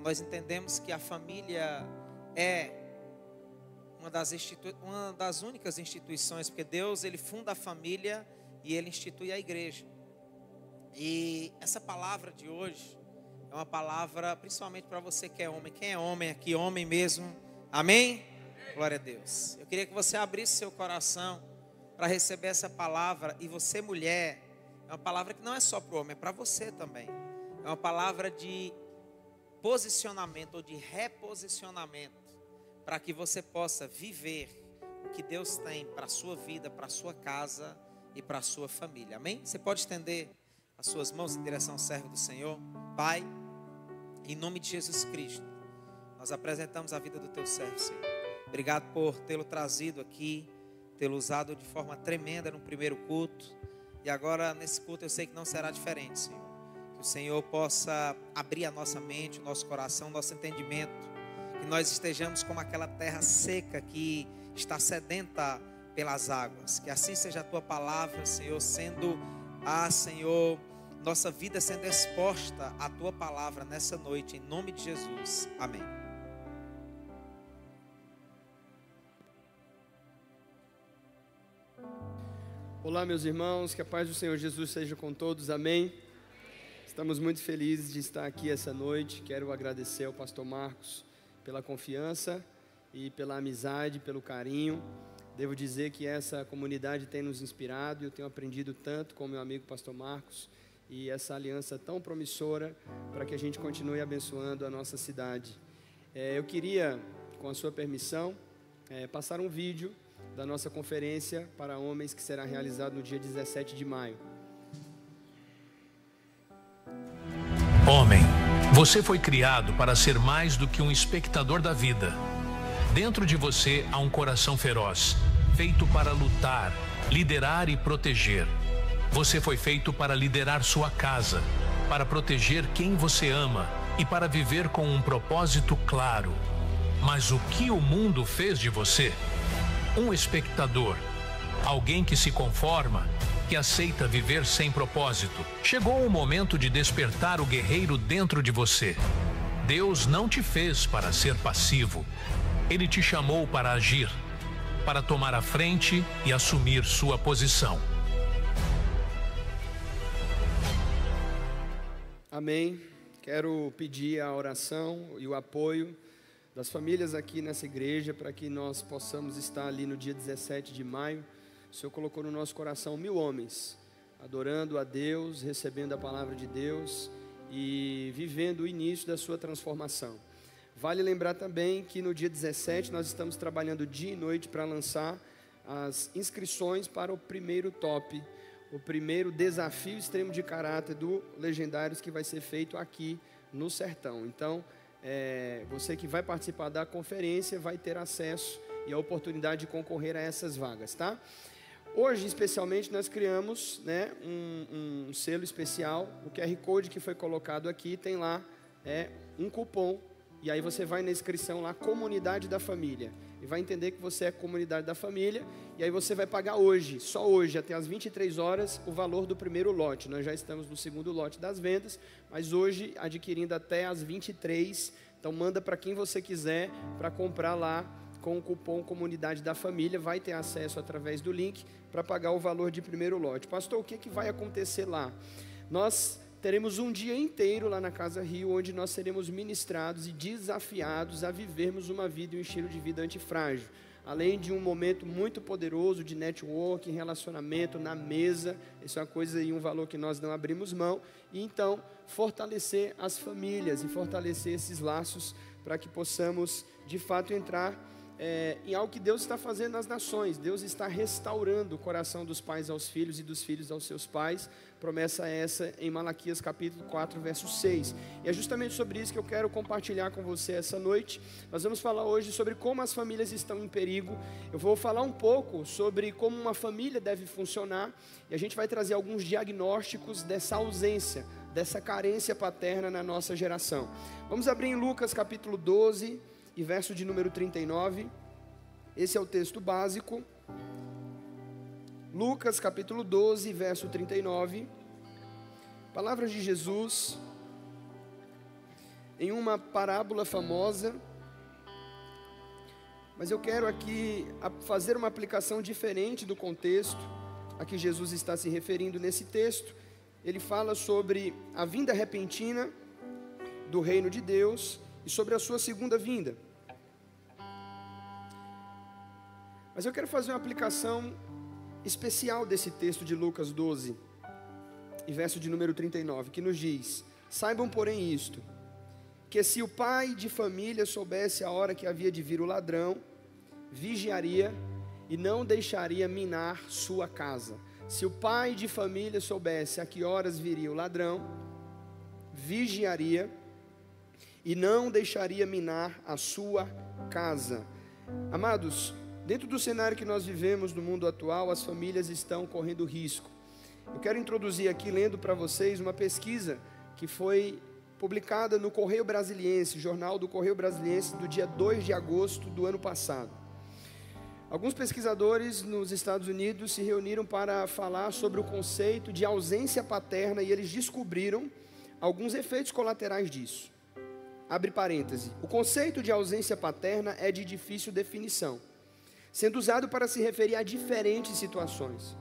nós entendemos que a família é uma das únicas instituições, porque Deus, Ele funda a família e Ele institui a igreja. E essa palavra de hoje é uma palavra principalmente para você que é homem. Quem é homem aqui, homem mesmo? Amém? Glória a Deus. Eu queria que você abrisse seu coração para receber essa palavra. E você, mulher, é uma palavra que não é só para o homem, é para você também. É uma palavra de posicionamento ou de reposicionamento, para que você possa viver o que Deus tem para a sua vida, para a sua casa e para a sua família. Amém? Você pode estender as suas mãos em direção ao servo do Senhor. Pai, em nome de Jesus Cristo, nós apresentamos a vida do teu servo, Senhor. Obrigado por tê-lo trazido aqui, tê-lo usado de forma tremenda no primeiro culto. E agora nesse culto eu sei que não será diferente, Senhor. Que o Senhor possa abrir a nossa mente, o nosso coração, o nosso entendimento. Que nós estejamos como aquela terra seca que está sedenta pelas águas. Que assim seja a tua palavra, Senhor, sendo, Senhor, nossa vida sendo exposta à tua palavra nessa noite, em nome de Jesus. Amém. Olá, meus irmãos, que a paz do Senhor Jesus seja com todos, amém? Estamos muito felizes de estar aqui essa noite. Quero agradecer ao pastor Marcos pela confiança e pela amizade, pelo carinho. Devo dizer que essa comunidade tem nos inspirado e eu tenho aprendido tanto com meu amigo pastor Marcos e essa aliança tão promissora para que a gente continue abençoando a nossa cidade. Eu queria, com a sua permissão, passar um vídeo da nossa conferência para homens que será realizada no dia 17 de maio. Homem, você foi criado para ser mais do que um espectador da vida. Dentro de você há um coração feroz, feito para lutar, liderar e proteger. Você foi feito para liderar sua casa, para proteger quem você ama e para viver com um propósito claro. Mas o que o mundo fez de você? Um espectador, alguém que se conforma, que aceita viver sem propósito. Chegou o momento de despertar o guerreiro dentro de você. Deus não te fez para ser passivo. Ele te chamou para agir, para tomar a frente e assumir sua posição. Amém. Quero pedir a oração e o apoio das famílias aqui nessa igreja, para que nós possamos estar ali no dia 17 de maio. O Senhor colocou no nosso coração 1000 homens, adorando a Deus, recebendo a palavra de Deus e vivendo o início da sua transformação. Vale lembrar também que no dia 17 nós estamos trabalhando dia e noite para lançar as inscrições para o primeiro top, o primeiro desafio extremo de caráter do Legendários, que vai ser feito aqui no Sertão. Então, você que vai participar da conferência vai ter acesso e a oportunidade de concorrer a essas vagas, tá? Hoje, especialmente, nós criamos, um selo especial. O QR Code que foi colocado aqui tem lá um cupom. E aí você vai na inscrição lá, Comunidade da Família, e vai entender que você é Comunidade da Família. E aí você vai pagar hoje, só hoje, até as 23 horas, o valor do primeiro lote. Nós já estamos no segundo lote das vendas, mas hoje adquirindo até as 23. Então manda para quem você quiser para comprar lá com o cupom Comunidade da Família. Vai ter acesso através do link para pagar o valor de primeiro lote. Pastor, o que vai acontecer lá? Nós teremos um dia inteiro lá na Casa Rio, onde nós seremos ministrados e desafiados a vivermos uma vida e um estilo de vida antifrágil. Além de um momento muito poderoso de networking, relacionamento na mesa. Isso é uma coisa e um valor que nós não abrimos mão. E então, fortalecer as famílias e fortalecer esses laços para que possamos, de fato, entrar em algo que Deus está fazendo nas nações. Deus está restaurando o coração dos pais aos filhos e dos filhos aos seus pais. Promessa essa em Malaquias capítulo 4, verso 6. E é justamente sobre isso que eu quero compartilhar com você essa noite. Nós vamos falar hoje sobre como as famílias estão em perigo. Eu vou falar um pouco sobre como uma família deve funcionar. E a gente vai trazer alguns diagnósticos dessa ausência, dessa carência paterna na nossa geração. Vamos abrir em Lucas capítulo 12 e verso de número 39. Esse é o texto básico. Lucas capítulo 12, verso 39. Palavras de Jesus. em uma parábola famosa, mas eu quero aqui fazer uma aplicação diferente do contexto a que Jesus está se referindo nesse texto. Ele fala sobre a vinda repentina do reino de Deus e sobre a sua segunda vinda. Mas eu quero fazer uma aplicação especial desse texto de Lucas 12, e verso de número 39, que nos diz: saibam, porém, isto, que se o pai de família soubesse a hora que havia de vir o ladrão, vigiaria e não deixaria minar sua casa. Se o pai de família soubesse a que horas viria o ladrão, vigiaria e não deixaria minar a sua casa. Amados, dentro do cenário que nós vivemos no mundo atual, as famílias estão correndo risco. Eu quero introduzir aqui, lendo para vocês, uma pesquisa que foi publicada no Correio Brasiliense, jornal do Correio Brasiliense, do dia 2 de agosto do ano passado. Alguns pesquisadores nos Estados Unidos se reuniram para falar sobre o conceito de ausência paterna e eles descobriram alguns efeitos colaterais disso. Abre parêntese. O conceito de ausência paterna é de difícil definição, sendo usado para se referir a diferentes situações.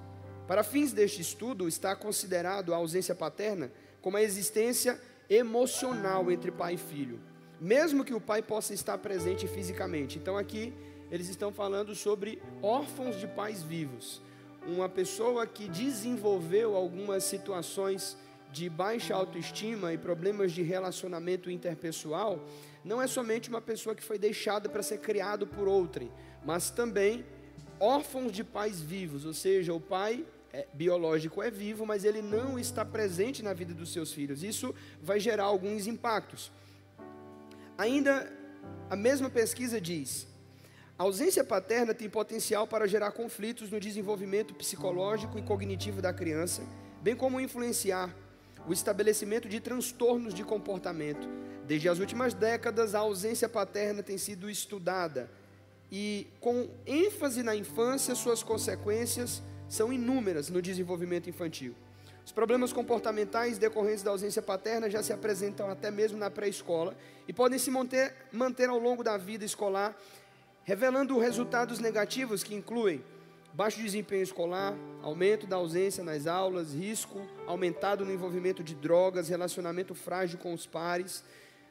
Para fins deste estudo, está considerado a ausência paterna como a existência emocional entre pai e filho, mesmo que o pai possa estar presente fisicamente. Então aqui eles estão falando sobre órfãos de pais vivos. Uma pessoa que desenvolveu algumas situações de baixa autoestima e problemas de relacionamento interpessoal, não é somente uma pessoa que foi deixada para ser criado por outrem, mas também órfãos de pais vivos, ou seja, o pai biológico é vivo, mas ele não está presente na vida dos seus filhos. Isso vai gerar alguns impactos. Ainda, a mesma pesquisa diz: a ausência paterna tem potencial para gerar conflitos no desenvolvimento psicológico e cognitivo da criança, bem como influenciar o estabelecimento de transtornos de comportamento. Desde as últimas décadas, a ausência paterna tem sido estudada e, com ênfase na infância, suas consequências são inúmeras no desenvolvimento infantil. Os problemas comportamentais decorrentes da ausência paterna já se apresentam até mesmo na pré-escola e podem se manter ao longo da vida escolar, revelando resultados negativos que incluem baixo desempenho escolar, aumento da ausência nas aulas, risco aumentado no envolvimento de drogas, relacionamento frágil com os pares.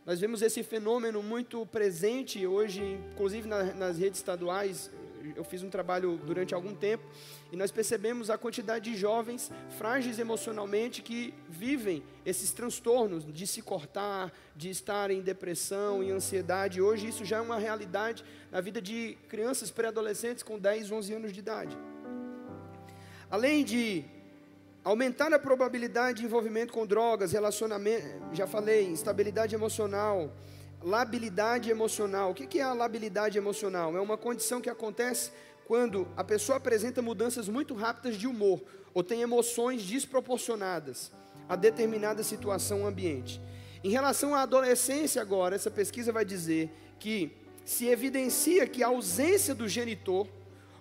Nós vemos esse fenômeno muito presente hoje, inclusive nas redes estaduais. Eu fiz um trabalho durante algum tempo e nós percebemos a quantidade de jovens frágeis emocionalmente que vivem esses transtornos de se cortar, de estar em depressão, em ansiedade. Hoje isso já é uma realidade na vida de crianças pré-adolescentes com 10, 11 anos de idade. Além de aumentar a probabilidade de envolvimento com drogas, relacionamento, já falei, instabilidade emocional, labilidade emocional. O que é a labilidade emocional? É uma condição que acontece quando a pessoa apresenta mudanças muito rápidas de humor ou tem emoções desproporcionadas a determinada situação ou ambiente. Em relação à adolescência agora, essa pesquisa vai dizer que se evidencia que a ausência do genitor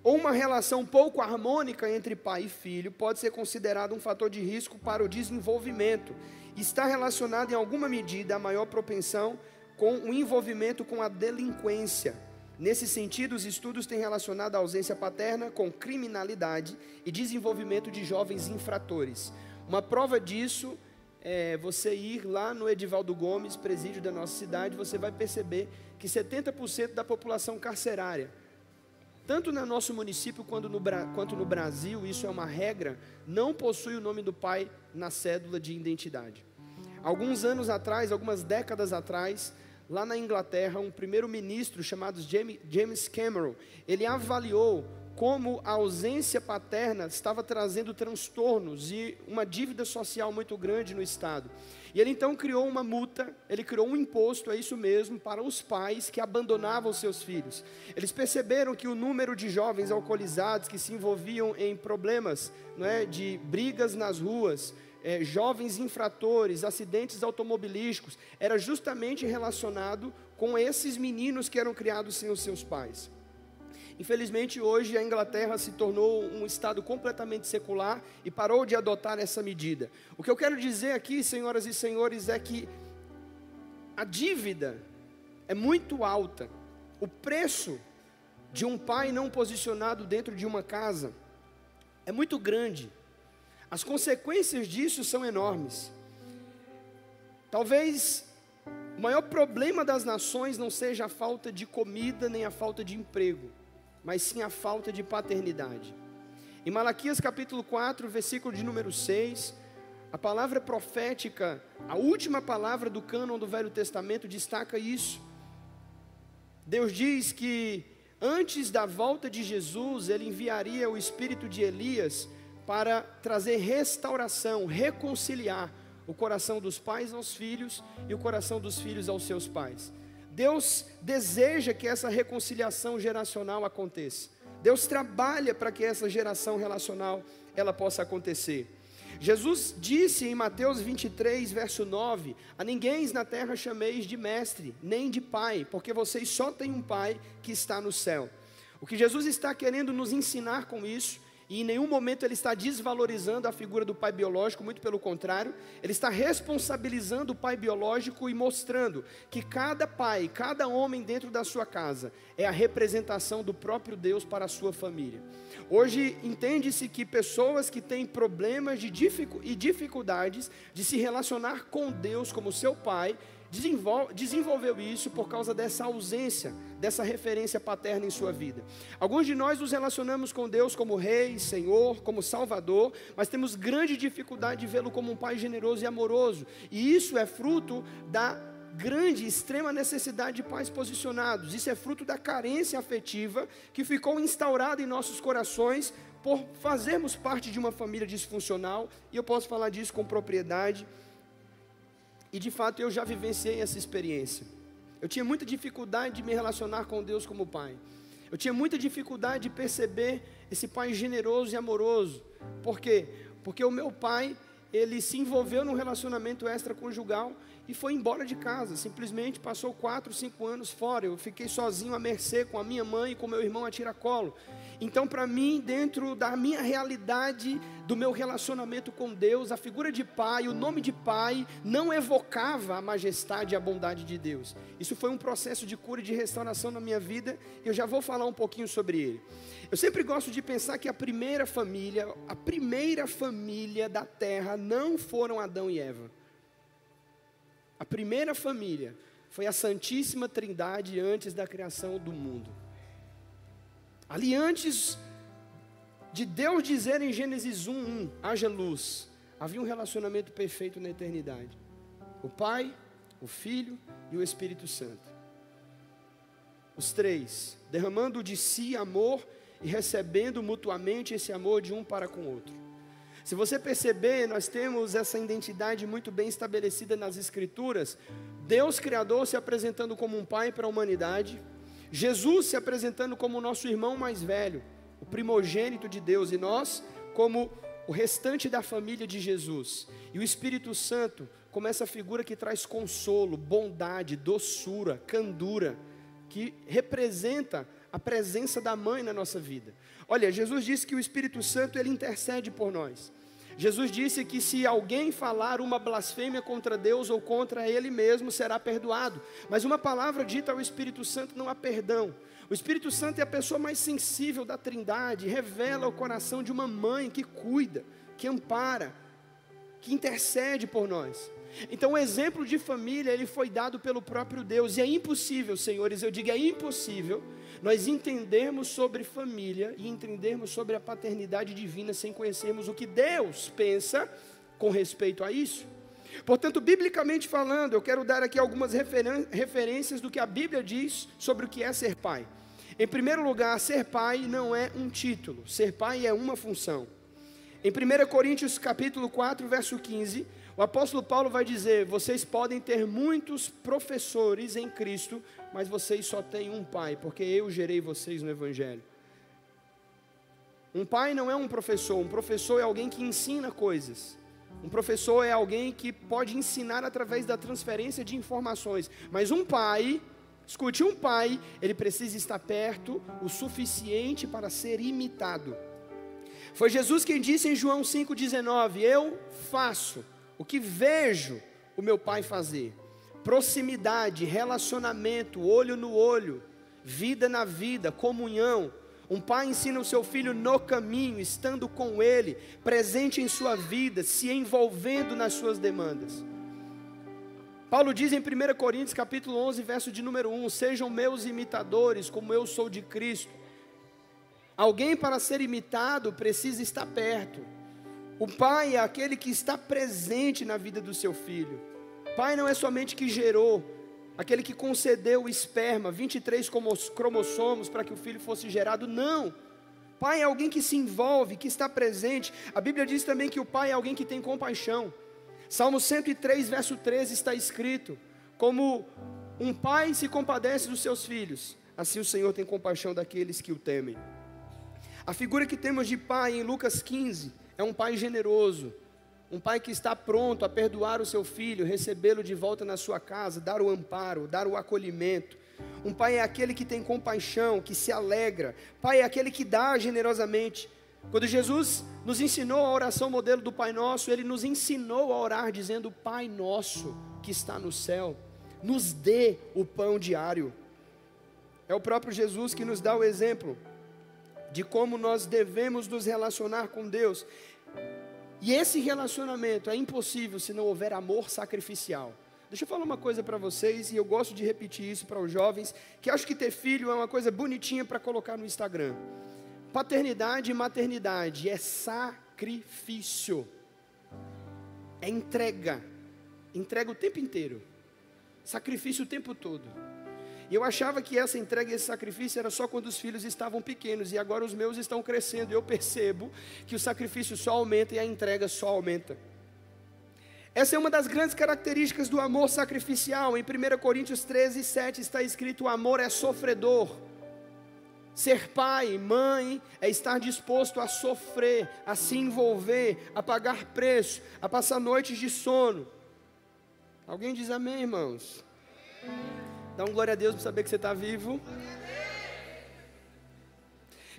ou uma relação pouco harmônica entre pai e filho pode ser considerado um fator de risco para o desenvolvimento. Está relacionado em alguma medida à maior propensão com o envolvimento com a delinquência. Nesse sentido, os estudos têm relacionado a ausência paterna com criminalidade e desenvolvimento de jovens infratores. Uma prova disso é você ir lá no Edivaldo Gomes, presídio da nossa cidade, você vai perceber que 70% da população carcerária, tanto no nosso município quanto no Brasil, isso é uma regra, não possui o nome do pai na cédula de identidade. Alguns anos atrás, algumas décadas atrás, lá na Inglaterra, um primeiro-ministro chamado James Cameron, ele avaliou como a ausência paterna estava trazendo transtornos e uma dívida social muito grande no Estado. E ele então criou uma multa, ele criou um imposto, é isso mesmo, para os pais que abandonavam seus filhos. Eles perceberam que o número de jovens alcoolizados que se envolviam em problemas, de brigas nas ruas, jovens infratores, acidentes automobilísticos, era justamente relacionado com esses meninos que eram criados sem os seus pais. Infelizmente, hoje a Inglaterra se tornou um estado completamente secular e parou de adotar essa medida. O que eu quero dizer aqui, senhoras e senhores, é que a dívida é muito alta. O preço de um pai não posicionado dentro de uma casa é muito grande. As consequências disso são enormes. Talvez o maior problema das nações não seja a falta de comida nem a falta de emprego, mas sim a falta de paternidade. Em Malaquias capítulo 4, versículo de número 6, a palavra profética, a última palavra do cânon do Velho Testamento destaca isso. Deus diz que antes da volta de Jesus, Ele enviaria o espírito de Elias para trazer restauração, reconciliar o coração dos pais aos filhos e o coração dos filhos aos seus pais. Deus deseja que essa reconciliação geracional aconteça. Deus trabalha para que essa geração relacional ela possa acontecer. Jesus disse em Mateus 23, verso 9: a ninguém na terra chameis de mestre, nem de pai, porque vocês só têm um pai que está no céu. O que Jesus está querendo nos ensinar com isso, e em nenhum momento Ele está desvalorizando a figura do pai biológico, muito pelo contrário, Ele está responsabilizando o pai biológico e mostrando que cada pai, cada homem dentro da sua casa é a representação do próprio Deus para a sua família. Hoje entende-se que pessoas que têm problemas e dificuldades de se relacionar com Deus como seu pai, desenvolveu isso por causa dessa ausência, dessa referência paterna em sua vida. Alguns de nós nos relacionamos com Deus como Rei, Senhor, como Salvador, mas temos grande dificuldade de vê-lo como um Pai generoso e amoroso, e isso é fruto da grande, extrema necessidade de pais posicionados. Isso é fruto da carência afetiva que ficou instaurada em nossos corações por fazermos parte de uma família disfuncional, e eu posso falar disso com propriedade. E de fato eu já vivenciei essa experiência. Eu tinha muita dificuldade de me relacionar com Deus como pai. Eu tinha muita dificuldade de perceber esse pai generoso e amoroso. Por quê? Porque o meu pai, ele se envolveu num relacionamento extraconjugal e foi embora de casa. Simplesmente passou 4, 5 anos fora. Eu fiquei sozinho à mercê com a minha mãe e com meu irmão a tiracolo. Então, para mim, dentro da minha realidade, do meu relacionamento com Deus, a figura de pai, o nome de pai, não evocava a majestade e a bondade de Deus. Isso foi um processo de cura e de restauração na minha vida, e eu já vou falar um pouquinho sobre ele. Eu sempre gosto de pensar que a primeira família da terra não foram Adão e Eva. A primeira família foi a Santíssima Trindade antes da criação do mundo. Ali antes de Deus dizer em Gênesis 1:1, haja luz, havia um relacionamento perfeito na eternidade. O Pai, o Filho e o Espírito Santo. Os três, derramando de si amor e recebendo mutuamente esse amor de um para com o outro. Se você perceber, nós temos essa identidade muito bem estabelecida nas Escrituras. Deus Criador se apresentando como um Pai para a humanidade, Jesus se apresentando como o nosso irmão mais velho, o primogênito de Deus, e nós como o restante da família de Jesus. E o Espírito Santo como essa figura que traz consolo, bondade, doçura, candura, que representa a presença da mãe na nossa vida. Olha, Jesus disse que o Espírito Santo, ele intercede por nós. Jesus disse que se alguém falar uma blasfêmia contra Deus ou contra Ele mesmo, será perdoado. Mas uma palavra dita ao Espírito Santo não há perdão. O Espírito Santo é a pessoa mais sensível da Trindade, revela o coração de uma mãe que cuida, que ampara, que intercede por nós. Então o exemplo de família, ele foi dado pelo próprio Deus. E é impossível, senhores, eu digo, é impossível nós entendermos sobre família e entendermos sobre a paternidade divina sem conhecermos o que Deus pensa com respeito a isso. Portanto, biblicamente falando, eu quero dar aqui algumas referências do que a Bíblia diz sobre o que é ser pai. Em primeiro lugar, ser pai não é um título, ser pai é uma função. Em 1 Coríntios capítulo 4, verso 15, o apóstolo Paulo vai dizer: vocês podem ter muitos professores em Cristo, mas vocês só têm um pai, porque eu gerei vocês no Evangelho. Um pai não é um professor é alguém que ensina coisas. Um professor é alguém que pode ensinar através da transferência de informações. Mas um pai, escute, um pai, ele precisa estar perto o suficiente para ser imitado. Foi Jesus quem disse em João 5,19: eu faço o que vejo o meu pai fazer. proximidade, relacionamento, olho no olho, vida na vida, comunhão. Um pai ensina o seu filho no caminho, estando com ele, presente em sua vida, se envolvendo nas suas demandas. Paulo diz em 1 Coríntios capítulo 11, verso de número 1, sejam meus imitadores, como eu sou de Cristo. Alguém para ser imitado precisa estar perto. O pai é aquele que está presente na vida do seu filho. Pai não é somente que gerou, aquele que concedeu o esperma, 23 cromossomos para que o filho fosse gerado, não. Pai é alguém que se envolve, que está presente. A Bíblia diz também que o pai é alguém que tem compaixão. Salmo 103, verso 13 está escrito, como um pai se compadece dos seus filhos, assim o Senhor tem compaixão daqueles que o temem. A figura que temos de pai em Lucas 15, é um pai generoso, um pai que está pronto a perdoar o seu filho, recebê-lo de volta na sua casa, dar o amparo, dar o acolhimento. Um pai é aquele que tem compaixão, que se alegra. Pai é aquele que dá generosamente. Quando Jesus nos ensinou a oração modelo do Pai Nosso, Ele nos ensinou a orar dizendo: Pai Nosso que está no céu, nos dê o pão diário. É o próprio Jesus que nos dá o exemplo de como nós devemos nos relacionar com Deus. E esse relacionamento é impossível se não houver amor sacrificial. Deixa eu falar uma coisa para vocês, e eu gosto de repetir isso para os jovens, que acho que ter filho é uma coisa bonitinha para colocar no Instagram. Paternidade e maternidade é sacrifício, é entrega o tempo inteiro, sacrifício o tempo todo. E eu achava que essa entrega e esse sacrifício era só quando os filhos estavam pequenos, e agora os meus estão crescendo, e eu percebo que o sacrifício só aumenta e a entrega só aumenta. Essa é uma das grandes características do amor sacrificial. Em 1 Coríntios 13, 7 está escrito: o amor é sofredor. Ser pai, mãe, é estar disposto a sofrer, a se envolver, a pagar preço, a passar noites de sono. Alguém diz amém, irmãos? Dá um glória a Deus para saber que você está vivo.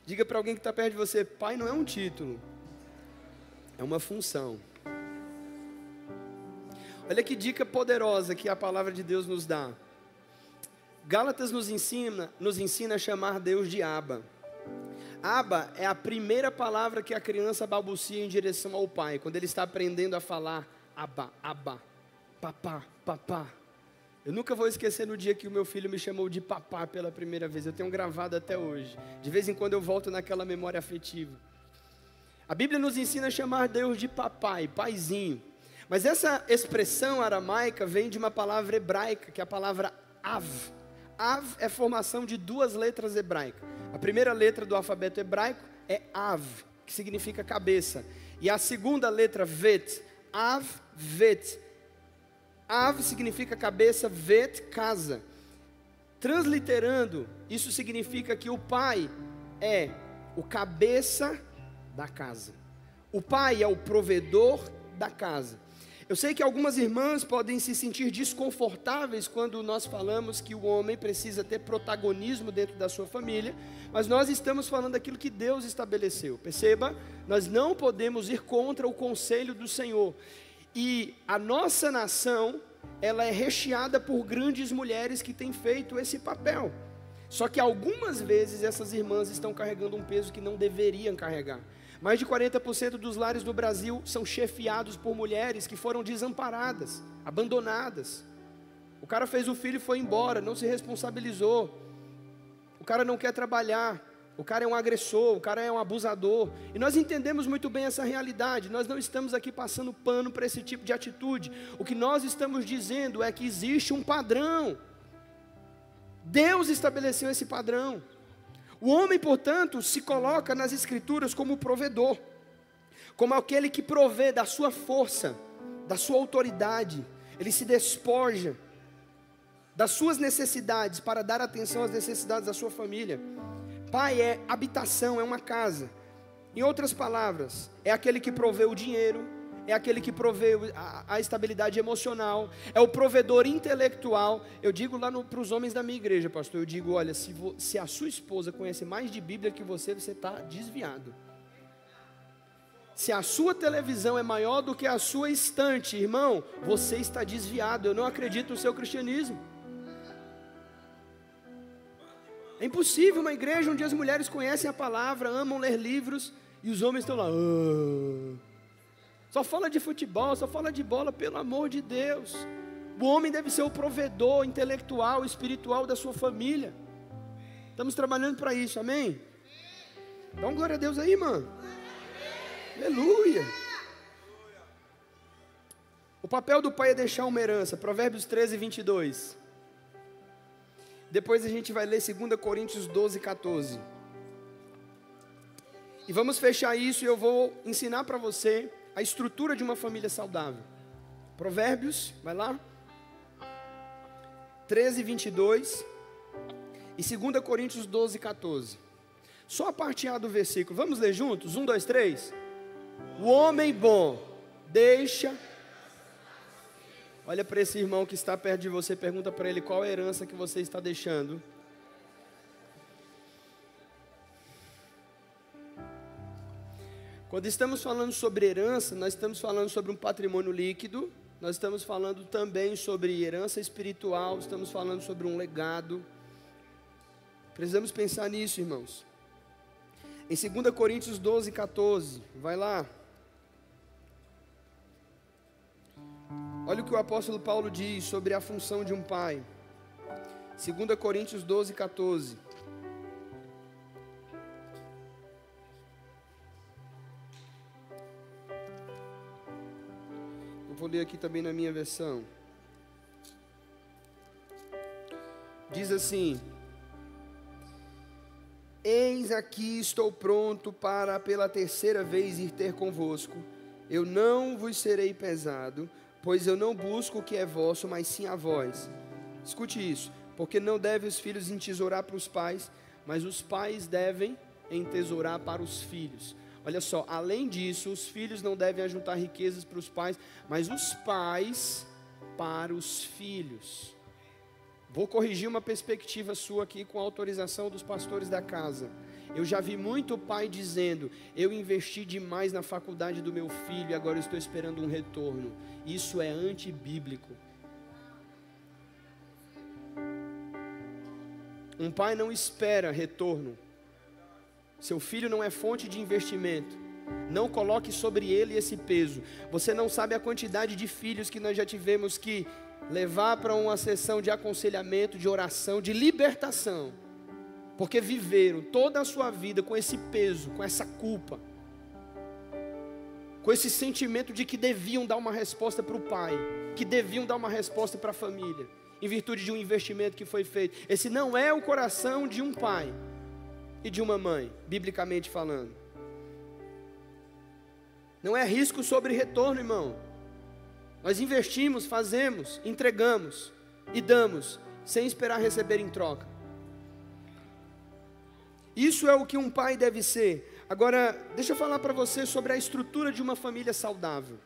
Diga para alguém que está perto de você: pai não é um título, é uma função. Olha que dica poderosa que a palavra de Deus nos dá. Gálatas nos ensina a chamar Deus de Abba. Abba é a primeira palavra que a criança balbucia em direção ao pai, quando ele está aprendendo a falar Abba, Abba, papá, papá. Eu nunca vou esquecer no dia que o meu filho me chamou de papá pela primeira vez. Eu tenho gravado até hoje. De vez em quando eu volto naquela memória afetiva. A Bíblia nos ensina a chamar Deus de papai, paizinho. Mas essa expressão aramaica vem de uma palavra hebraica, que é a palavra Av. Av é formação de duas letras hebraicas. A primeira letra do alfabeto hebraico é Av, que significa cabeça. E a segunda letra, Vet, Av, Vet. Av significa cabeça, Vet, casa. Transliterando, isso significa que o pai é o cabeça da casa. O pai é o provedor da casa. Eu sei que algumas irmãs podem se sentir desconfortáveis quando nós falamos que o homem precisa ter protagonismo dentro da sua família, mas nós estamos falando daquilo que Deus estabeleceu. Perceba, nós não podemos ir contra o conselho do Senhor. E a nossa nação, ela é recheada por grandes mulheres que têm feito esse papel. Só que algumas vezes essas irmãs estão carregando um peso que não deveriam carregar. Mais de 40% dos lares do Brasil são chefiados por mulheres que foram desamparadas, abandonadas. O cara fez o filho e foi embora, não se responsabilizou. O cara não quer trabalhar, o cara é um agressor, o cara é um abusador. E nós entendemos muito bem essa realidade. Nós não estamos aqui passando pano para esse tipo de atitude. O que nós estamos dizendo é que existe um padrão. Deus estabeleceu esse padrão. O homem, portanto, se coloca nas Escrituras como provedor, como aquele que provê da sua força, da sua autoridade. Ele se despoja das suas necessidades para dar atenção às necessidades da sua família. Pai é habitação, é uma casa. Em outras palavras, é aquele que provê o dinheiro, é aquele que provê a estabilidade emocional, é o provedor intelectual. Eu digo lá para os homens da minha igreja, pastor, eu digo, olha, se a sua esposa conhece mais de Bíblia que você está desviado. Se a sua televisão é maior do que a sua estante, irmão, você está desviado. Eu não acredito no seu cristianismo. É impossível uma igreja onde as mulheres conhecem a palavra, amam ler livros, e os homens estão lá. Só fala de futebol, só fala de bola, pelo amor de Deus. O homem deve ser o provedor intelectual, espiritual da sua família. Estamos trabalhando para isso, amém? Dá uma glória a Deus aí, mano. Aleluia. O papel do pai é deixar uma herança. Provérbios 13, 22. Depois a gente vai ler 2 Coríntios 12, 14. E vamos fechar isso e eu vou ensinar para você a estrutura de uma família saudável. Provérbios, vai lá. 13, 22. E 2 Coríntios 12, 14. Só a parte A do versículo. Vamos ler juntos? 1, 2, 3. O homem bom deixa... Olha para esse irmão que está perto de você, pergunta para ele qual a herança que você está deixando. Quando estamos falando sobre herança, nós estamos falando sobre um patrimônio líquido, nós estamos falando também sobre herança espiritual, estamos falando sobre um legado. Precisamos pensar nisso, irmãos. Em 2 Coríntios 12, 14, vai lá. Olha o que o apóstolo Paulo diz sobre a função de um pai. 2 Coríntios 12, 14. Eu vou ler aqui também na minha versão. Diz assim: eis aqui estou pronto para pela terceira vez ir ter convosco. Eu não vos serei pesado, pois eu não busco o que é vosso, mas sim a vós. Escute isso. Porque não devem os filhos entesourar para os pais, mas os pais devem entesourar para os filhos. Olha só, além disso, os filhos não devem ajuntar riquezas para os pais, mas os pais para os filhos. Vou corrigir uma perspectiva sua aqui com a autorização dos pastores da casa. Eu já vi muito pai dizendo: eu investi demais na faculdade do meu filho e agora estou esperando um retorno. Isso é antibíblico. Um pai não espera retorno. Seu filho não é fonte de investimento. Não coloque sobre ele esse peso. Você não sabe a quantidade de filhos que nós já tivemos que levar para uma sessão de aconselhamento, de oração, de libertação, porque viveram toda a sua vida com esse peso, com essa culpa, com esse sentimento de que deviam dar uma resposta para o pai, que deviam dar uma resposta para a família, em virtude de um investimento que foi feito. Esse não é o coração de um pai e de uma mãe, biblicamente falando. Não é risco sobre retorno, irmão. Nós investimos, fazemos, entregamos e damos, sem esperar receber em troca. Isso é o que um pai deve ser. Agora, deixa eu falar para você sobre a estrutura de uma família saudável.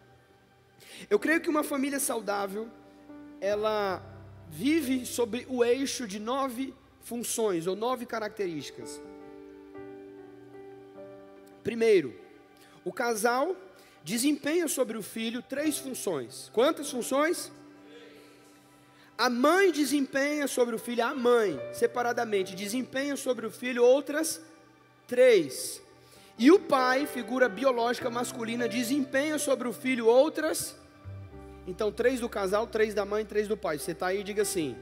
Eu creio que uma família saudável, ela vive sobre o eixo de 9 funções ou 9 características. Primeiro, o casal desempenha sobre o filho 3 funções. Quantas funções? A mãe desempenha sobre o filho, a mãe, separadamente, desempenha sobre o filho outras 3. E o pai, figura biológica masculina, desempenha sobre o filho outras. Então 3 do casal, 3 da mãe, 3 do pai. Você está aí, diga assim: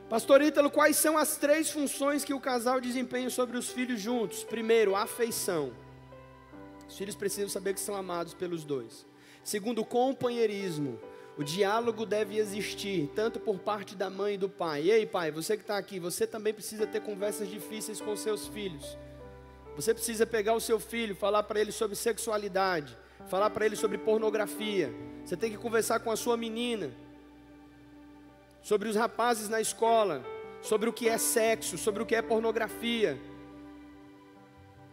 pastor Ítalo, quais são as 3 funções que o casal desempenha sobre os filhos juntos? Primeiro, afeição. Os filhos precisam saber que são amados pelos dois. Segundo, companheirismo. O diálogo deve existir, tanto por parte da mãe e do pai. E aí, pai, você que está aqui, você também precisa ter conversas difíceis com seus filhos. Você precisa pegar o seu filho, falar para ele sobre sexualidade, falar para ele sobre pornografia. Você tem que conversar com a sua menina sobre os rapazes na escola, sobre o que é sexo, sobre o que é pornografia,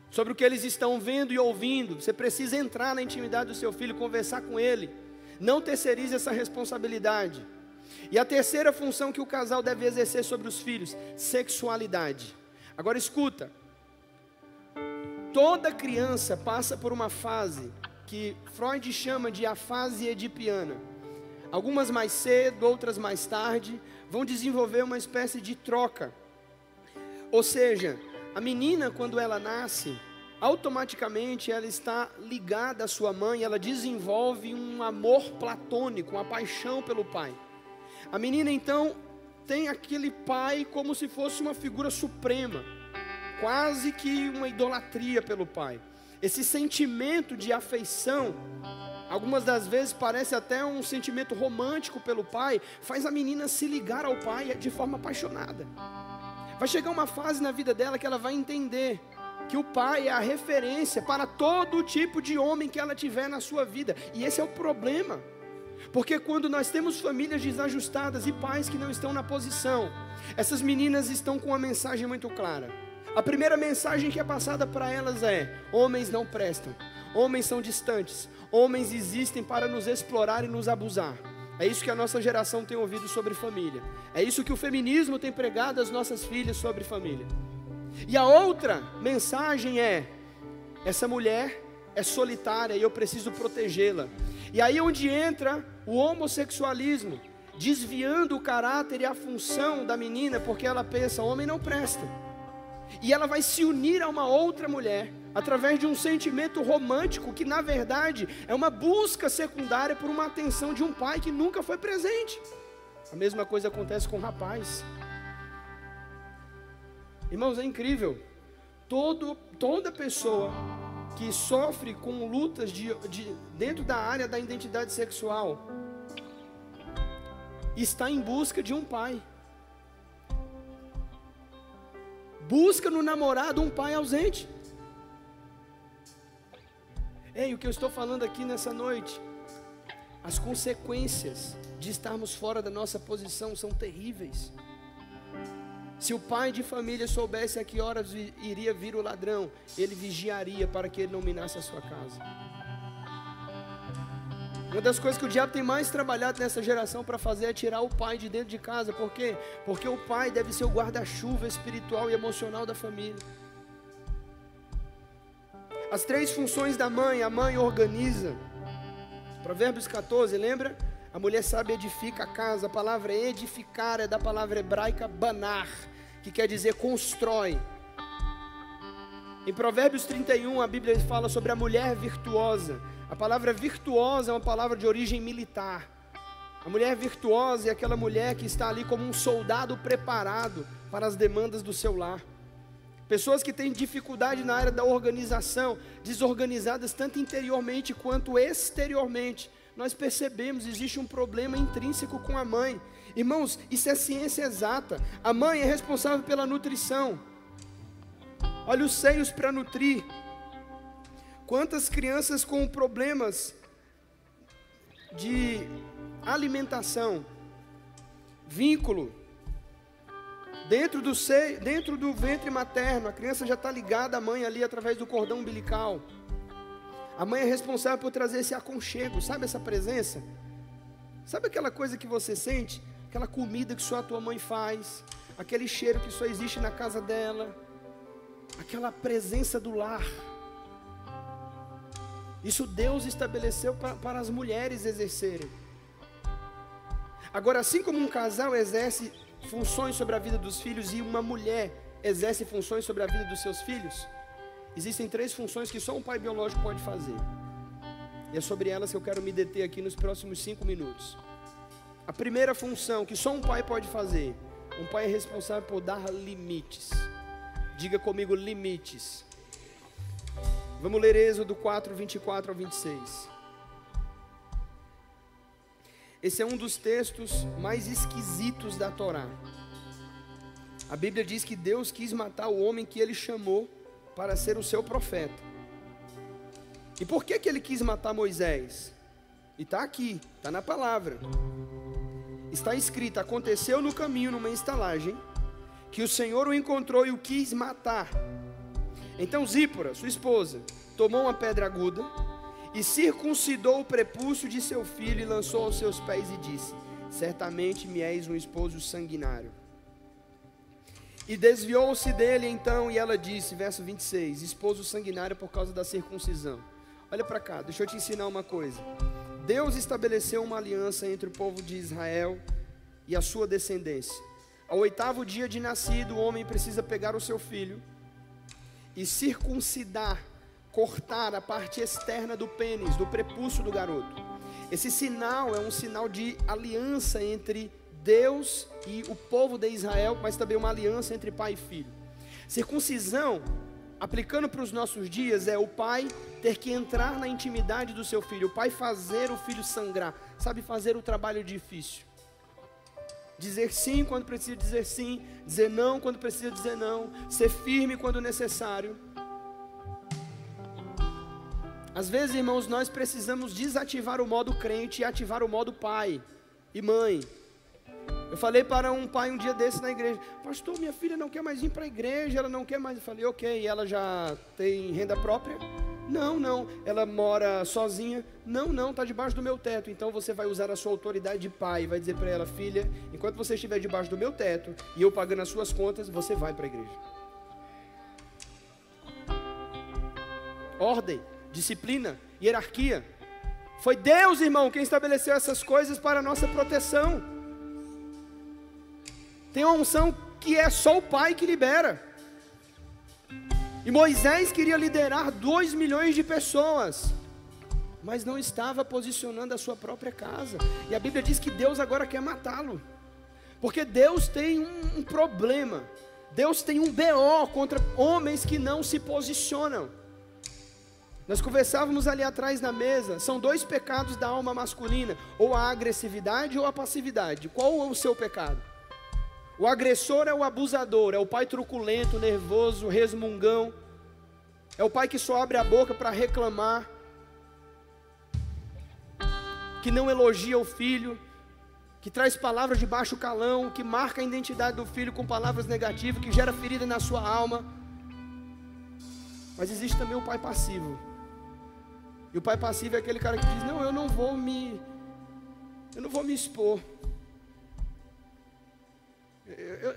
sobre o que eles estão vendo e ouvindo. Você precisa entrar na intimidade do seu filho, conversar com ele. Não terceirize essa responsabilidade. E a terceira função que o casal deve exercer sobre os filhos: sexualidade. Agora escuta, Toda criança passa por uma fase que Freud chama de a fase edipiana. Algumas mais cedo, outras mais tarde, vão desenvolver uma espécie de troca. Ou seja, a menina, quando ela nasce, automaticamente ela está ligada à sua mãe, ela desenvolve um amor platônico, uma paixão pelo pai. A menina então tem aquele pai como se fosse uma figura suprema, quase que uma idolatria pelo pai. Esse sentimento de afeição, algumas das vezes parece até um sentimento romântico pelo pai, faz a menina se ligar ao pai de forma apaixonada. Vai chegar uma fase na vida dela que ela vai entender que o pai é a referência para todo tipo de homem que ela tiver na sua vida. E esse é o problema, porque quando nós temos famílias desajustadas e pais que não estão na posição, essas meninas estão com uma mensagem muito clara. A primeira mensagem que é passada para elas é: homens não prestam, homens são distantes, homens existem para nos explorar e nos abusar. É isso que a nossa geração tem ouvido sobre família. É isso que o feminismo tem pregado às nossas filhas sobre família. E a outra mensagem é: essa mulher é solitária e eu preciso protegê-la. E aí onde entra o homossexualismo, desviando o caráter e a função da menina, porque ela pensa: homem não presta. E ela vai se unir a uma outra mulher, através de um sentimento romântico, que na verdade é uma busca secundária por uma atenção de um pai que nunca foi presente. A mesma coisa acontece com o rapaz. Irmãos, é incrível. Toda pessoa que sofre com lutas dentro da área da identidade sexual está em busca de um pai. Busca no namorado um pai ausente. Ei, o que eu estou falando aqui nessa noite, as consequências de estarmos fora da nossa posição são terríveis. Se o pai de família soubesse a que horas iria vir o ladrão, ele vigiaria para que ele não minasse a sua casa. Uma das coisas que o diabo tem mais trabalhado nessa geração para fazer é tirar o pai de dentro de casa. Por quê? Porque o pai deve ser o guarda-chuva espiritual e emocional da família. As 3 funções da mãe: a mãe organiza. Provérbios 14, lembra? A mulher sábia edifica a casa. A palavra edificar é da palavra hebraica banar, que quer dizer constrói. Em Provérbios 31, a Bíblia fala sobre a mulher virtuosa. A palavra virtuosa é uma palavra de origem militar. A mulher virtuosa é aquela mulher que está ali como um soldado preparado para as demandas do seu lar. Pessoas que têm dificuldade na área da organização, desorganizadas tanto interiormente quanto exteriormente, nós percebemos, existe um problema intrínseco com a mãe. Irmãos, isso é ciência exata. A mãe é responsável pela nutrição. Olha os seios para nutrir. Quantas crianças com problemas de alimentação, vínculo, dentro do seio, dentro do ventre materno, a criança já está ligada à mãe ali através do cordão umbilical. A mãe é responsável por trazer esse aconchego, sabe essa presença? Sabe aquela coisa que você sente? Aquela comida que só a tua mãe faz, aquele cheiro que só existe na casa dela, aquela presença do lar. Isso Deus estabeleceu para as mulheres exercerem. Agora, assim como um casal exerce funções sobre a vida dos filhos e uma mulher exerce funções sobre a vida dos seus filhos, existem 3 funções que só um pai biológico pode fazer. E é sobre elas que eu quero me deter aqui nos próximos 5 minutos. A primeira função que só um pai pode fazer: um pai é responsável por dar limites. Diga comigo: limites. Vamos ler Êxodo 4, 24 ao 26. Esse é um dos textos mais esquisitos da Torá. A Bíblia diz que Deus quis matar o homem que ele chamou para ser o seu profeta. E por que ele quis matar Moisés? E está aqui, está na palavra. Está escrito: aconteceu no caminho, numa estalagem, que o Senhor o encontrou e o quis matar. Então Zípora, sua esposa, tomou uma pedra aguda e circuncidou o prepúcio de seu filho e lançou aos seus pés e disse: certamente me és um esposo sanguinário. E desviou-se dele então, e ela disse, verso 26, esposo sanguinário por causa da circuncisão. Olha para cá, deixa eu te ensinar uma coisa. Deus estabeleceu uma aliança entre o povo de Israel e a sua descendência. Ao 8º dia de nascido, o homem precisa pegar o seu filho e circuncidar, cortar a parte externa do pênis, do prepúcio do garoto. Esse sinal é um sinal de aliança entre Deus e o povo de Israel, mas também uma aliança entre pai e filho. Circuncisão, aplicando para os nossos dias, é o pai ter que entrar na intimidade do seu filho, o pai fazer o filho sangrar, sabe, fazer o trabalho difícil. Dizer sim quando precisa dizer sim, dizer não quando precisa dizer não, ser firme quando necessário. Às vezes, irmãos, nós precisamos desativar o modo crente e ativar o modo pai e mãe. Eu falei para um pai um dia desse na igreja, pastor, minha filha não quer mais ir para a igreja, ela não quer mais. Eu falei, ok, ela já tem renda própria? Não, ela mora sozinha? Não, está debaixo do meu teto. Então você vai usar a sua autoridade de pai e vai dizer para ela, filha, enquanto você estiver debaixo do meu teto e eu pagando as suas contas, você vai para a igreja. Ordem, disciplina, hierarquia. Foi Deus, irmão, quem estabeleceu essas coisas para a nossa proteção. Tem uma unção que é só o pai que libera. E Moisés queria liderar 2 milhões de pessoas, mas não estava posicionando a sua própria casa. E a Bíblia diz que Deus agora quer matá-lo, porque Deus tem um problema. Deus tem um BO contra homens que não se posicionam. Nós conversávamos ali atrás na mesa, são 2 pecados da alma masculina, ou a agressividade ou a passividade. Qual é o seu pecado? O agressor é o abusador, é o pai truculento, nervoso, resmungão, é o pai que só abre a boca para reclamar, que não elogia o filho, que traz palavras de baixo calão, que marca a identidade do filho com palavras negativas, que gera ferida na sua alma. Mas existe também o pai passivo. E o pai passivo é aquele cara que diz, não, eu não vou me expor.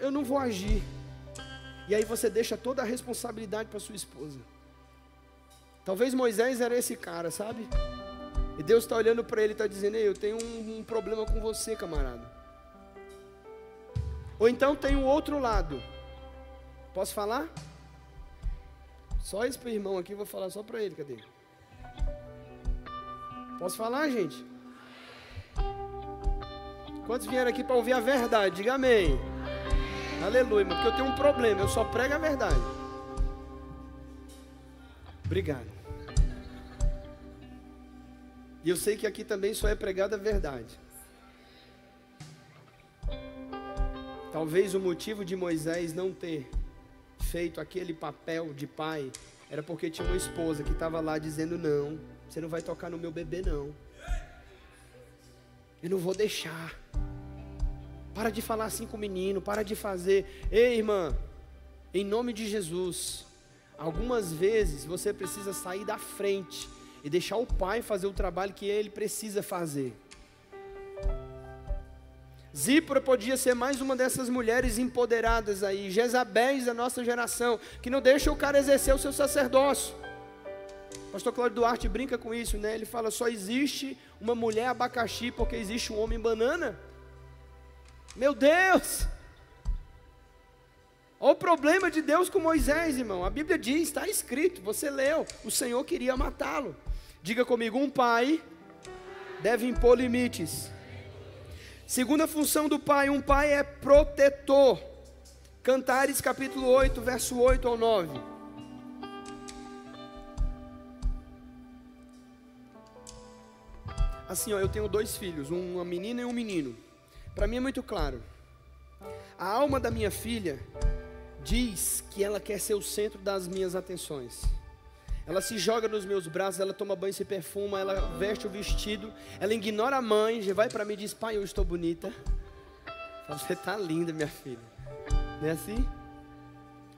Eu não vou agir. E aí você deixa toda a responsabilidade para sua esposa. Talvez Moisés era esse cara, sabe? E Deus está olhando para ele e está dizendo, ei, eu tenho um problema com você, camarada. Ou então tem o outro lado. Posso falar? Só esse irmão aqui, eu vou falar só para ele, cadê? Posso falar, gente? Quantos vieram aqui para ouvir a verdade? Diga amém. Aleluia, porque eu tenho um problema, eu só prego a verdade. Obrigado. E eu sei que aqui também só é pregada a verdade. Talvez o motivo de Moisés não ter feito aquele papel de pai era porque tinha uma esposa que estava lá dizendo, não, você não vai tocar no meu bebê não. Eu não vou deixar. Para de falar assim com o menino, para de fazer. Ei, irmã, em nome de Jesus, algumas vezes você precisa sair da frente e deixar o pai fazer o trabalho que ele precisa fazer. Zípora podia ser mais uma dessas mulheres empoderadas aí, Jezabéis da nossa geração, que não deixa o cara exercer o seu sacerdócio. Pastor Cláudio Duarte brinca com isso, né? Ele fala, só existe uma mulher abacaxi porque existe um homem banana. Meu Deus! Olha o problema de Deus com Moisés, irmão. A Bíblia diz, está escrito, você leu, o Senhor queria matá-lo. Diga comigo, um pai deve impor limites. Segunda função do pai, um pai é protetor. Cantares capítulo 8, verso 8 ao 9. Assim, ó, eu tenho 2 filhos, uma menina e um menino. Para mim é muito claro. A alma da minha filha diz que ela quer ser o centro das minhas atenções. Ela se joga nos meus braços, ela toma banho, se perfuma, ela veste o vestido, ela ignora a mãe, já vai para mim e diz, pai, eu estou bonita. Você está linda, minha filha. Não é assim?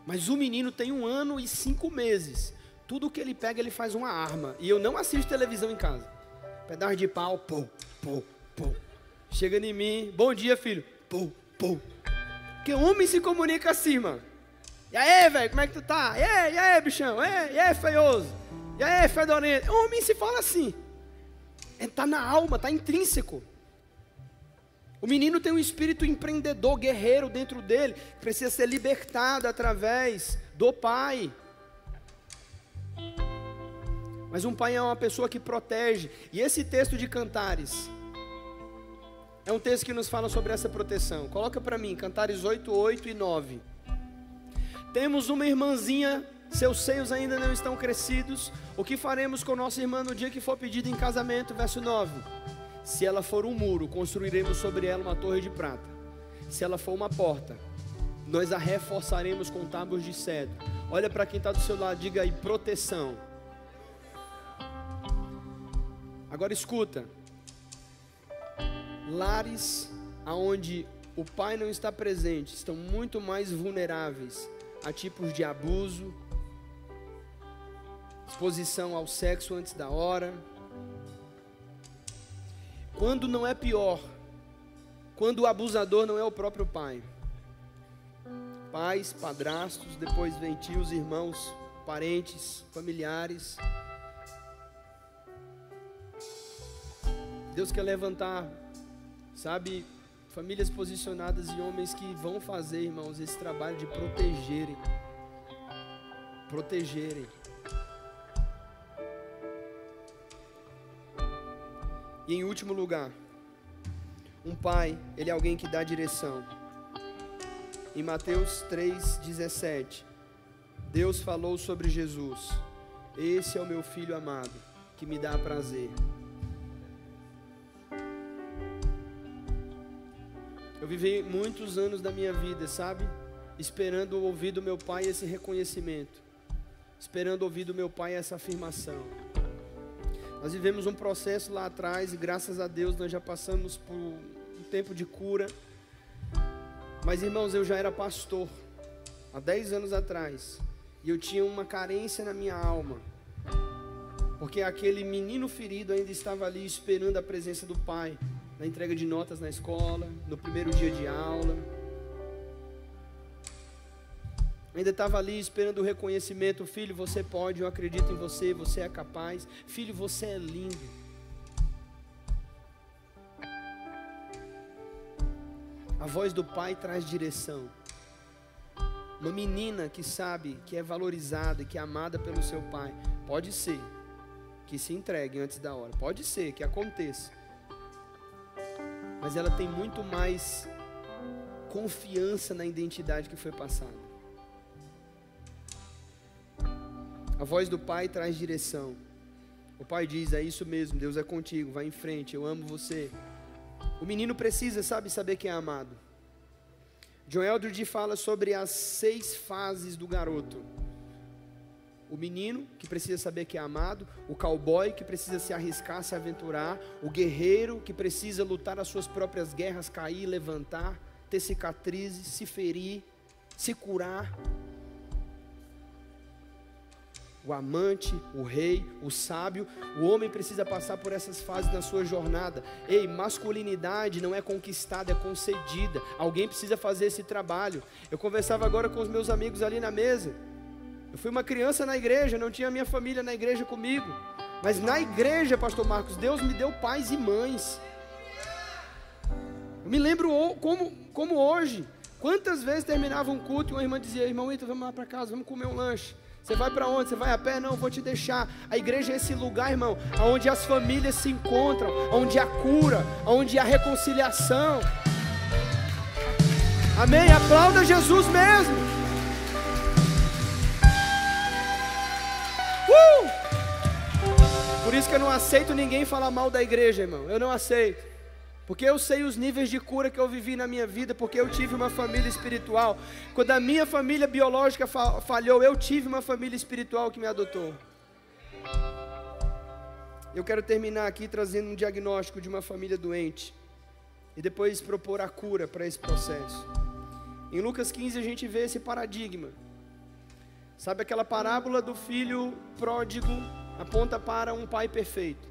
Mas o menino tem 1 ano e 5 meses. Tudo que ele pega, ele faz uma arma. E eu não assisto televisão em casa. Pedaço de pau, pô. Chega em mim, bom dia, filho. Pô. Porque homem se comunica assim, mano. E aí, velho, como é que tu tá? E aí, bichão? E aí, feioso? E aí, fedorento? Homem se fala assim. Tá na alma, tá intrínseco. O menino tem um espírito empreendedor, guerreiro dentro dele, que precisa ser libertado através do pai. Mas um pai é uma pessoa que protege. E esse texto de Cantares é um texto que nos fala sobre essa proteção. Coloca para mim, Cantares 8, 8 e 9. Temos uma irmãzinha, seus seios ainda não estão crescidos. O que faremos com nossa irmã no dia que for pedida em casamento? Verso 9. Se ela for um muro, construiremos sobre ela uma torre de prata. Se ela for uma porta, nós a reforçaremos com tábuas de cedro. Olha para quem está do seu lado, diga aí, proteção. Agora escuta. Lares onde o pai não está presente estão muito mais vulneráveis a tipos de abuso, exposição ao sexo antes da hora. Quando não é pior, quando o abusador não é o próprio pai. Pais, padrastos, depois vem tios, irmãos, parentes, familiares. Deus quer levantar, sabe, famílias posicionadas e homens que vão fazer, irmãos, esse trabalho de protegerem. Protegerem. E em último lugar, um pai, ele é alguém que dá direção. Em Mateus 3,17, Deus falou sobre Jesus: esse é o meu filho amado, que me dá prazer. Eu vivi muitos anos da minha vida, sabe? Esperando ouvir do meu pai esse reconhecimento. Esperando ouvir do meu pai essa afirmação. Nós vivemos um processo lá atrás e graças a Deus nós já passamos por um tempo de cura. Mas irmãos, eu já era pastor há 10 anos atrás. E eu tinha uma carência na minha alma. Porque aquele menino ferido ainda estava ali esperando a presença do pai. Na entrega de notas na escola, no primeiro dia de aula. Ainda estava ali esperando o reconhecimento. Filho, você pode, eu acredito em você, você é capaz. Filho, você é lindo. A voz do pai traz direção. Uma menina que sabe que é valorizada e que é amada pelo seu pai. Pode ser que se entregue antes da hora. Pode ser que aconteça. Mas ela tem muito mais confiança na identidade que foi passada. A voz do pai traz direção. O pai diz: é isso mesmo, Deus é contigo, vai em frente, eu amo você. O menino precisa, saber que é amado. John Eldredge fala sobre as 6 fases do garoto. O menino, que precisa saber que é amado. O cowboy, que precisa se arriscar, se aventurar. O guerreiro, que precisa lutar as suas próprias guerras, cair, levantar, ter cicatrizes, se ferir, se curar. O amante, o rei, o sábio. O homem precisa passar por essas fases na sua jornada. Ei, masculinidade não é conquistada, é concedida. Alguém precisa fazer esse trabalho. Eu conversava agora com os meus amigos ali na mesa. Eu fui uma criança na igreja, não tinha minha família na igreja comigo. Mas na igreja, pastor Marcos, Deus me deu pais e mães. Eu me lembro como hoje. Quantas vezes terminava um culto e uma irmã dizia: irmão, então vamos lá para casa, vamos comer um lanche. Você vai para onde? Você vai a pé? Não, vou te deixar. A igreja é esse lugar, irmão, onde as famílias se encontram, onde há cura, onde há reconciliação. Amém? Aplauda Jesus mesmo. Por isso que eu não aceito ninguém falar mal da igreja, irmão. Eu não aceito. Porque eu sei os níveis de cura que eu vivi na minha vida, porque eu tive uma família espiritual. Quando a minha família biológica falhou, eu tive uma família espiritual que me adotou. Eu quero terminar aqui trazendo um diagnóstico de uma família doente e depois propor a cura para esse processo. Em Lucas 15 a gente vê esse paradigma. Sabe aquela parábola do filho pródigo aponta para um pai perfeito.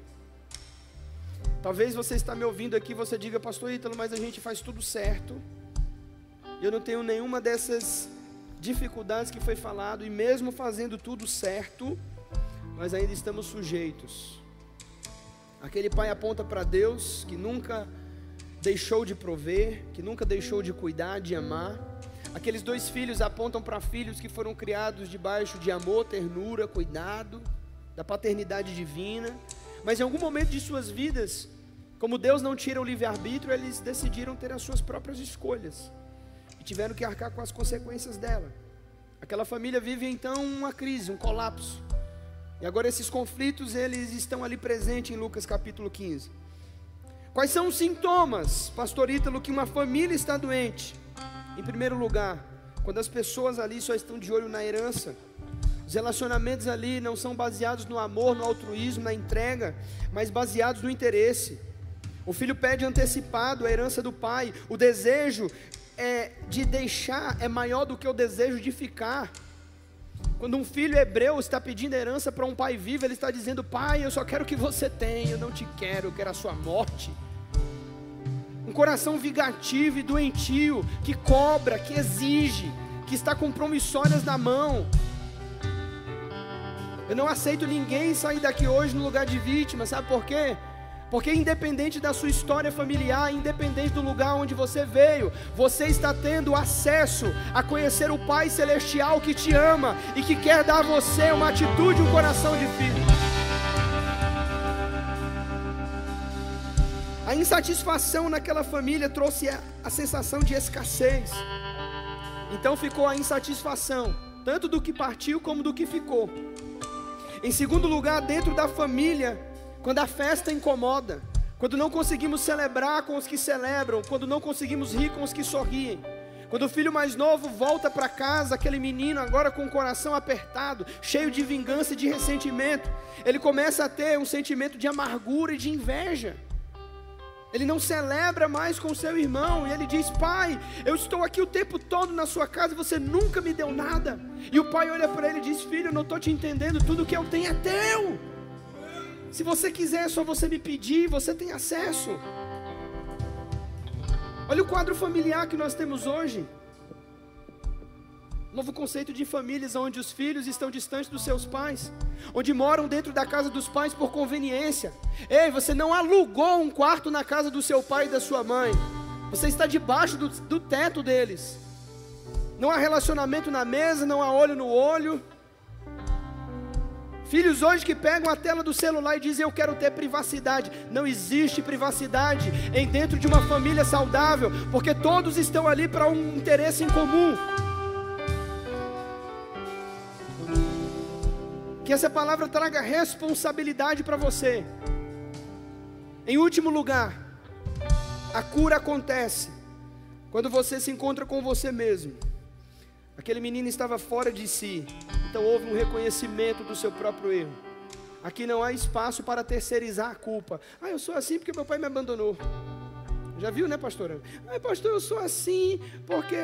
Talvez você está me ouvindo aqui, você diga: pastor Ítalo, mas a gente faz tudo certo eu não tenho nenhuma dessas dificuldades que foi falado, e mesmo fazendo tudo certo, nós ainda estamos sujeitos. Aquele pai aponta para Deus, que nunca deixou de prover, que nunca deixou de cuidar, de amar. Aqueles dois filhos apontam para filhos que foram criados debaixo de amor, ternura, cuidado, da paternidade divina. Mas em algum momento de suas vidas, como Deus não tira o livre-arbítrio, eles decidiram ter as suas próprias escolhas e tiveram que arcar com as consequências dela. Aquela família vive então uma crise, um colapso. E agora esses conflitos, eles estão ali presentes em Lucas capítulo 15. Quais são os sintomas, pastor Ítalo, que uma família está doente? Em primeiro lugar, quando as pessoas ali só estão de olho na herança, os relacionamentos ali não são baseados no amor, no altruísmo, na entrega, mas baseados no interesse. O filho pede antecipado a herança do pai, o desejo de deixar é maior do que o desejo de ficar. Quando um filho hebreu está pedindo herança para um pai vivo, ele está dizendo: pai, eu só quero o que você tem, eu não te quero, eu quero a sua morte. Um coração vingativo e doentio, que cobra, que exige, que está com promissórias na mão. Eu não aceito ninguém sair daqui hoje no lugar de vítima, sabe por quê? Porque independente da sua história familiar, independente do lugar onde você veio, você está tendo acesso a conhecer o Pai Celestial que te ama e que quer dar a você uma atitude, um coração de filho. A insatisfação naquela família trouxe a sensação de escassez. Então ficou a insatisfação, tanto do que partiu como do que ficou. Em segundo lugar, dentro da família, quando a festa incomoda, quando não conseguimos celebrar com os que celebram, quando não conseguimos rir com os que sorriem, quando o filho mais novo volta para casa, aquele menino agora com o coração apertado, cheio de vingança e de ressentimento, ele começa a ter um sentimento de amargura e de inveja. Ele não celebra mais com seu irmão, e ele diz: pai, eu estou aqui o tempo todo na sua casa, você nunca me deu nada. E o pai olha para ele e diz: filho, eu não estou te entendendo, tudo que eu tenho é teu. Se você quiser, é só você me pedir, você tem acesso. Olha o quadro familiar que nós temos hoje. Novo conceito de famílias, onde os filhos estão distantes dos seus pais, onde moram dentro da casa dos pais por conveniência. Ei, você não alugou um quarto na casa do seu pai e da sua mãe, você está debaixo do teto deles. Não há relacionamento na mesa, não há olho no olho. Filhos hoje que pegam a tela do celular e dizem: eu quero ter privacidade. Não existe privacidade dentro de uma família saudável, porque todos estão ali para um interesse em comum. Que essa palavra traga responsabilidade para você. Em último lugar, a cura acontece quando você se encontra com você mesmo. Aquele menino estava fora de si, então houve um reconhecimento do seu próprio erro. Aqui não há espaço para terceirizar a culpa. Eu sou assim porque meu pai me abandonou. Já viu, né, pastora? Pastor, eu sou assim porque...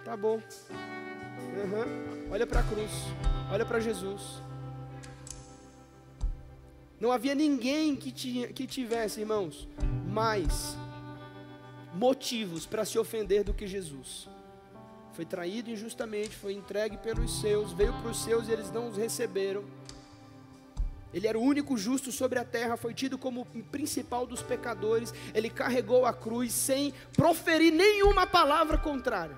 tá bom. Olha para a cruz, olha para Jesus. Não havia ninguém que tivesse, irmãos, mais motivos para se ofender do que Jesus. Foi traído injustamente, foi entregue pelos seus, veio para os seus e eles não os receberam. Ele era o único justo sobre a terra, foi tido como o principal dos pecadores. Ele carregou a cruz sem proferir nenhuma palavra contrária.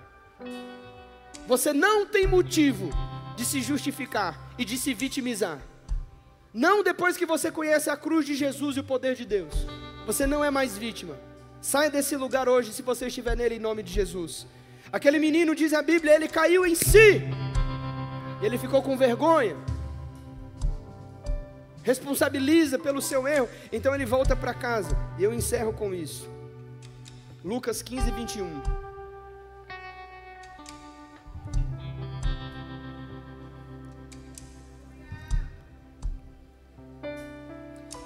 Você não tem motivo de se justificar e de se vitimizar. Não depois que você conhece a cruz de Jesus e o poder de Deus. Você não é mais vítima. Saia desse lugar hoje se você estiver nele, em nome de Jesus. Aquele menino, diz a Bíblia, ele caiu em si. Ele ficou com vergonha. Responsabiliza pelo seu erro. Então ele volta para casa. E eu encerro com isso. Lucas 15, 21.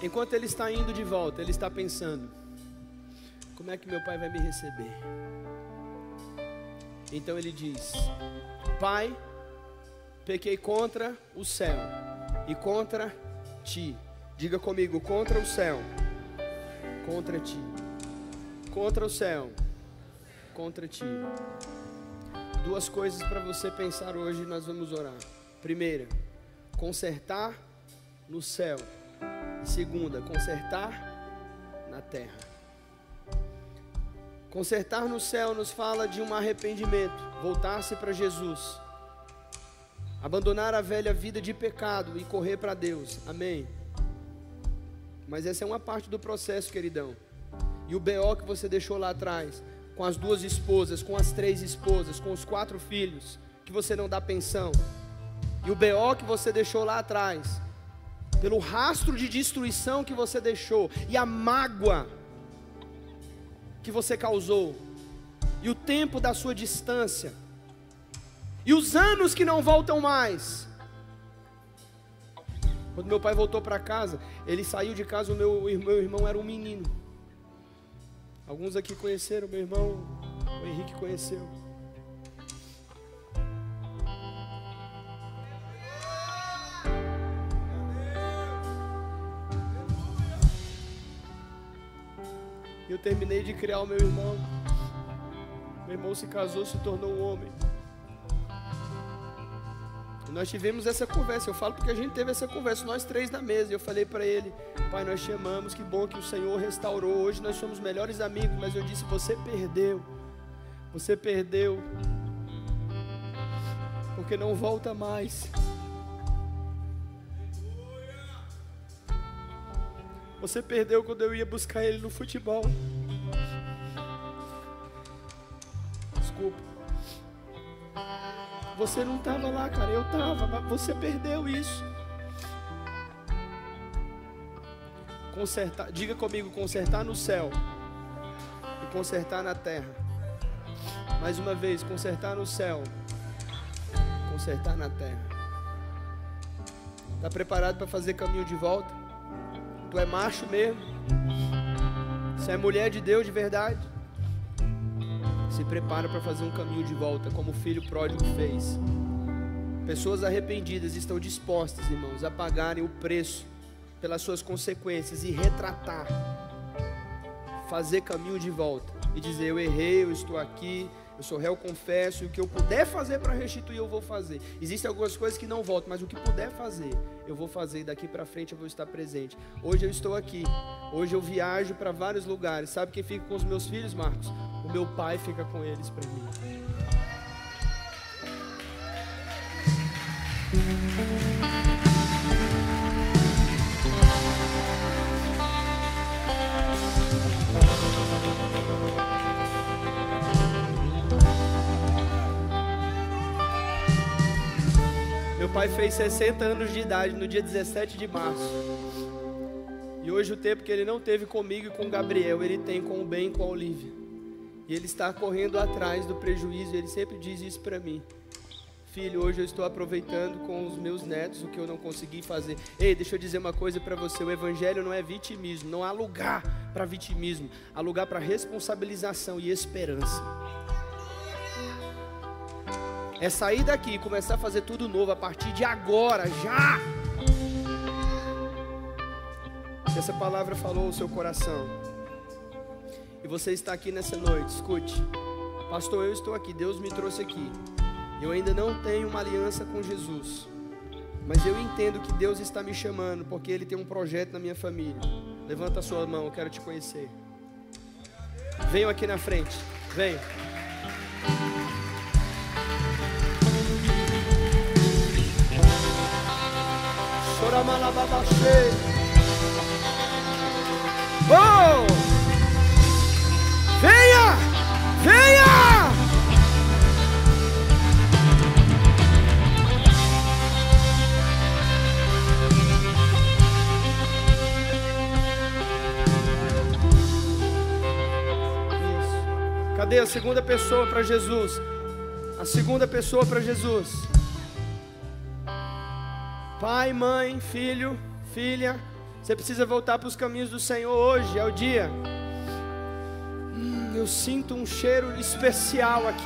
Enquanto ele está indo de volta, ele está pensando: como é que meu pai vai me receber? Então ele diz: pai, pequei contra o céu e contra ti. Diga comigo: contra o céu, contra ti. Contra o céu, contra ti. 2 coisas para você pensar hoje e nós vamos orar. Primeira, consertar no céu. E segunda, consertar na terra. Consertar no céu nos fala de um arrependimento, voltar-se para Jesus, abandonar a velha vida de pecado e correr para Deus, amém? Mas essa é uma parte do processo, queridão. E o BO que você deixou lá atrás, com as 2 esposas, com as 3 esposas, com os 4 filhos, que você não dá pensão, e o BO que você deixou lá atrás, pelo rastro de destruição que você deixou, e a mágoa que você causou, e o tempo da sua distância, e os anos que não voltam mais. Quando meu pai voltou para casa, ele saiu de casa, o meu irmão era um menino. Alguns aqui conheceram, meu irmão, o Henrique conheceu. Eu terminei de criar o meu irmão. Meu irmão se casou, se tornou um homem. E nós tivemos essa conversa. Eu falo porque a gente teve essa conversa, nós 3 na mesa. E eu falei para ele: pai, nós te amamos, que bom que o Senhor restaurou. Hoje nós somos melhores amigos. Mas eu disse: você perdeu. Você perdeu. Porque não volta mais. Você perdeu quando eu ia buscar ele no futebol. Desculpa. Você não estava lá, cara, eu estava, mas você perdeu isso. Consertar, diga comigo, consertar no céu e consertar na terra. Mais uma vez, consertar no céu, consertar na terra. Está preparado para fazer caminho de volta? Tu é macho mesmo? Você é mulher de Deus de verdade? Se prepara para fazer um caminho de volta, como o filho pródigo fez. Pessoas arrependidas estão dispostas, irmãos, a pagarem o preço pelas suas consequências e retratar, fazer caminho de volta e dizer: eu errei, eu estou aqui, eu sou réu, confesso, e o que eu puder fazer para restituir eu vou fazer. Existem algumas coisas que não voltam, mas o que puder fazer eu vou fazer, e daqui para frente eu vou estar presente. Hoje eu estou aqui, hoje eu viajo para vários lugares. Sabe quem fica com os meus filhos, Marcos? O meu pai fica com eles para mim. Meu pai fez 60 anos de idade no dia 17 de março. E hoje o tempo que ele não teve comigo e com o Gabriel, ele tem com o Ben e com a Olivia. E ele está correndo atrás do prejuízo. Ele sempre diz isso para mim: filho, hoje eu estou aproveitando com os meus netos o que eu não consegui fazer. Ei, deixa eu dizer uma coisa para você: o evangelho não é vitimismo. Não há lugar para vitimismo. Há lugar para responsabilização e esperança. É sair daqui e começar a fazer tudo novo a partir de agora, já. Se essa palavra falou o seu coração e você está aqui nessa noite, escute: pastor, eu estou aqui, Deus me trouxe aqui. Eu ainda não tenho uma aliança com Jesus, mas eu entendo que Deus está me chamando porque Ele tem um projeto na minha família. Levanta a sua mão, eu quero te conhecer. Venham aqui na frente, venham. Oh! Venha! Venha! Isso. Cadê a segunda pessoa para Jesus? A segunda pessoa para Jesus. Pai, mãe, filho, filha, você precisa voltar para os caminhos do Senhor hoje, é o dia. Eu sinto um cheiro especial aqui.